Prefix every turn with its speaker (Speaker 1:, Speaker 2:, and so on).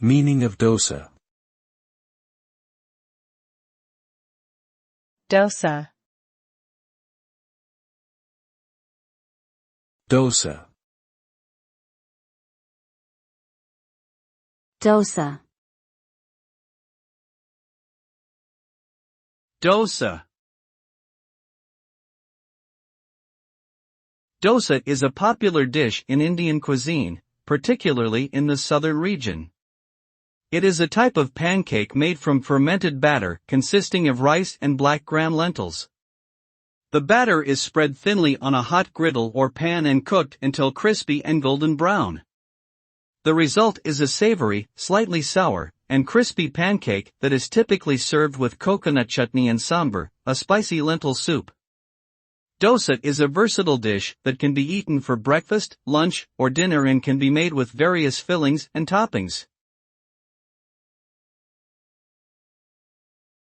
Speaker 1: Meaning of dosa.
Speaker 2: Dosa.
Speaker 1: Dosa.
Speaker 3: Dosa.
Speaker 4: Dosa. Dosa is a popular dish in Indian cuisine, particularly in the southern region. It is a type of pancake made from fermented batter consisting of rice and black gram lentils. The batter is spread thinly on a hot griddle or pan and cooked until crispy and golden brown. The result is a savory, slightly sour, and crispy pancake that is typically served with coconut chutney and sambar, a spicy lentil soup. Dosa is a versatile dish that can be eaten for breakfast, lunch, or dinner and can be made with various fillings and toppings.